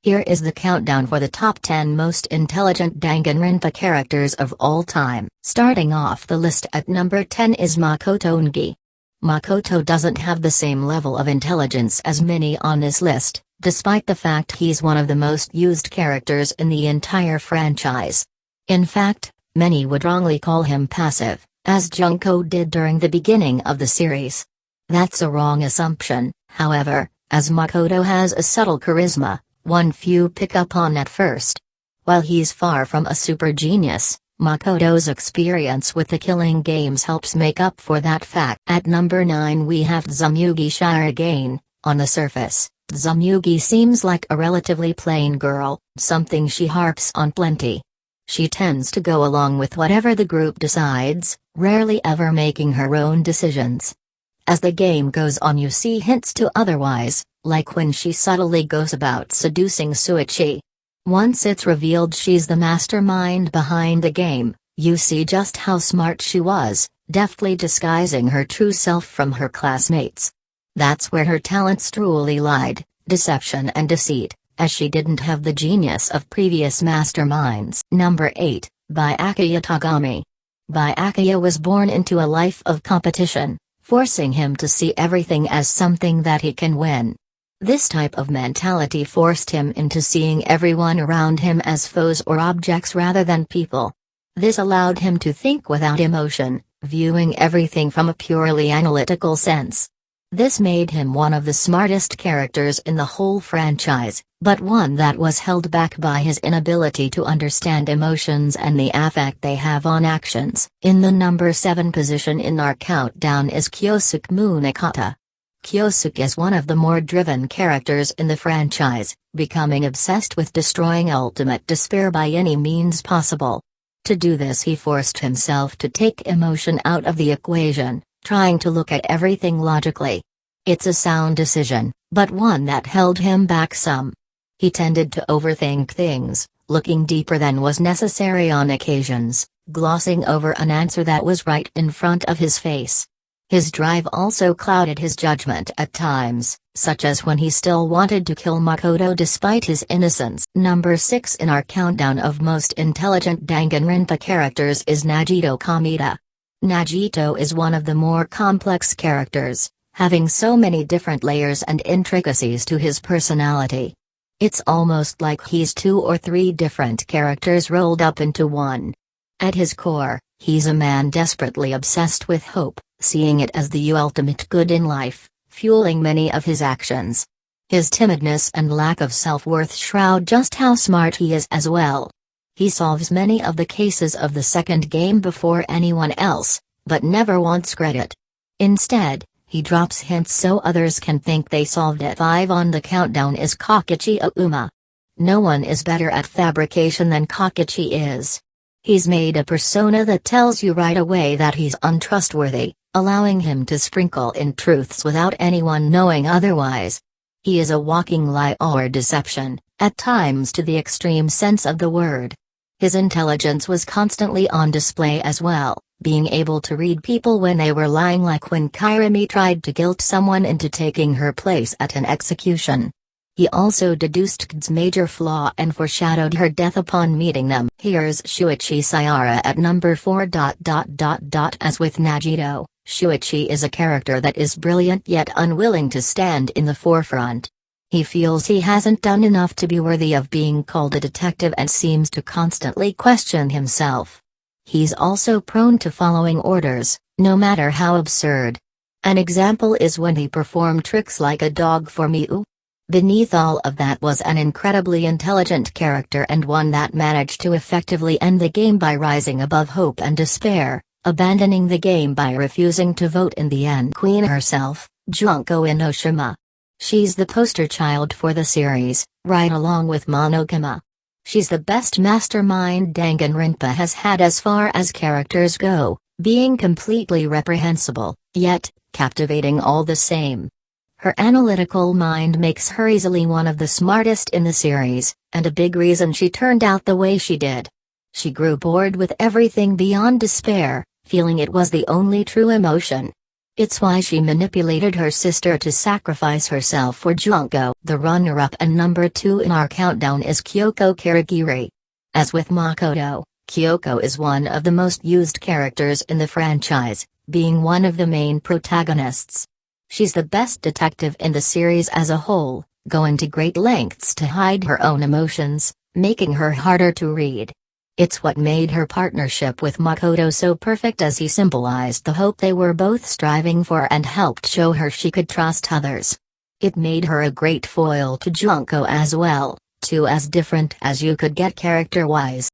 Here is the countdown for the top 10 most intelligent Danganronpa characters of all time. Starting off the list at number 10 is Makotongi. Makoto doesn't have the same level of intelligence as many on this list, despite the fact he's one of the most used characters in the entire franchise. In fact, many would wrongly call him passive, as Junko did during the beginning of the series. That's a wrong assumption, however, as Makoto has a subtle charisma, one few pick up on at first. While he's far from a super genius, Makoto's experience with the killing games helps make up for that fact. At number 9 we have Tsumugi Shirogane. On the surface, Tsumugi seems like a relatively plain girl, something she harps on plenty. She tends to go along with whatever the group decides, rarely ever making her own decisions. As the game goes on you see hints to otherwise, like when she subtly goes about seducing Shuichi. Once it's revealed she's the mastermind behind the game, you see just how smart she was, deftly disguising her true self from her classmates. That's where her talents truly lied, deception and deceit, as she didn't have the genius of previous masterminds. Number 8, Byakuya Tagami. Byakuya was born into a life of competition, forcing him to see everything as something that he can win. This type of mentality forced him into seeing everyone around him as foes or objects rather than people. This allowed him to think without emotion, viewing everything from a purely analytical sense. This made him one of the smartest characters in the whole franchise, but one that was held back by his inability to understand emotions and the effect they have on actions. In the number 7 position in our countdown is Kyosuke Munakata. Kyosuke is one of the more driven characters in the franchise, becoming obsessed with destroying ultimate despair by any means possible. To do this he forced himself to take emotion out of the equation, trying to look at everything logically. It's a sound decision, but one that held him back some. He tended to overthink things, looking deeper than was necessary on occasions, glossing over an answer that was right in front of his face. His drive also clouded his judgment at times, such as when he still wanted to kill Makoto despite his innocence. Number 6 in our countdown of most intelligent Danganronpa characters is Nagito Kamita. Nagito is one of the more complex characters, having so many different layers and intricacies to his personality. It's almost like he's 2 or 3 different characters rolled up into one. At his core, he's a man desperately obsessed with hope, seeing it as the ultimate good in life, fueling many of his actions. His timidness and lack of self-worth shroud just how smart he is as well. He solves many of the cases of the second game before anyone else, but never wants credit. Instead, he drops hints so others can think they solved it. 5 on the countdown is Kokichi Auma. No one is better at fabrication than Kokichi is. He's made a persona that tells you right away that he's untrustworthy, allowing him to sprinkle in truths without anyone knowing otherwise. He is a walking lie or deception, at times to the extreme sense of the word. His intelligence was constantly on display as well, being able to read people when they were lying, like when Kirimi tried to guilt someone into taking her place at an execution. He also deduced Kid's major flaw and foreshadowed her death upon meeting them. Here's Shuichi Sayara at number 4. As with Nagito, Shuichi is a character that is brilliant yet unwilling to stand in the forefront. He feels he hasn't done enough to be worthy of being called a detective and seems to constantly question himself. He's also prone to following orders, no matter how absurd. An example is when he performed tricks like a dog for Miu. Beneath all of that was an incredibly intelligent character, and one that managed to effectively end the game by rising above hope and despair, abandoning the game by refusing to vote in the end. Queen herself, Junko in Oshima. She's the poster child for the series, right along with Monokuma. She's the best mastermind Danganronpa has had as far as characters go, being completely reprehensible, yet captivating all the same. Her analytical mind makes her easily one of the smartest in the series, and a big reason she turned out the way she did. She grew bored with everything beyond despair, feeling it was the only true emotion. It's why she manipulated her sister to sacrifice herself for Junko. The runner-up and number 2 in our countdown is Kyoko Karagiri. As with Makoto, Kyoko is one of the most used characters in the franchise, being one of the main protagonists. She's the best detective in the series as a whole, going to great lengths to hide her own emotions, making her harder to read. It's what made her partnership with Makoto so perfect, as he symbolized the hope they were both striving for and helped show her she could trust others. It made her a great foil to Junko as well, two as different as you could get character-wise.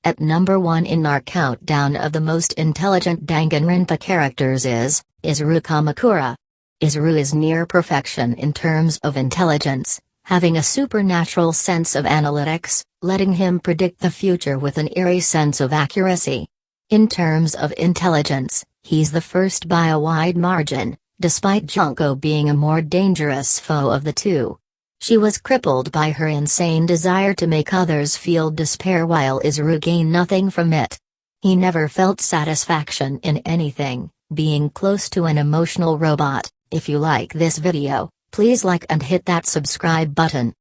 At number 1 in our countdown of the most intelligent Danganronpa characters is Kamakura. Izuru is near perfection in terms of intelligence, having a supernatural sense of analytics, letting him predict the future with an eerie sense of accuracy. In terms of intelligence, he's the first by a wide margin, despite Junko being a more dangerous foe of the two. She was crippled by her insane desire to make others feel despair, while Izuru gained nothing from it. He never felt satisfaction in anything, being close to an emotional robot. If you like this video, please like and hit that subscribe button.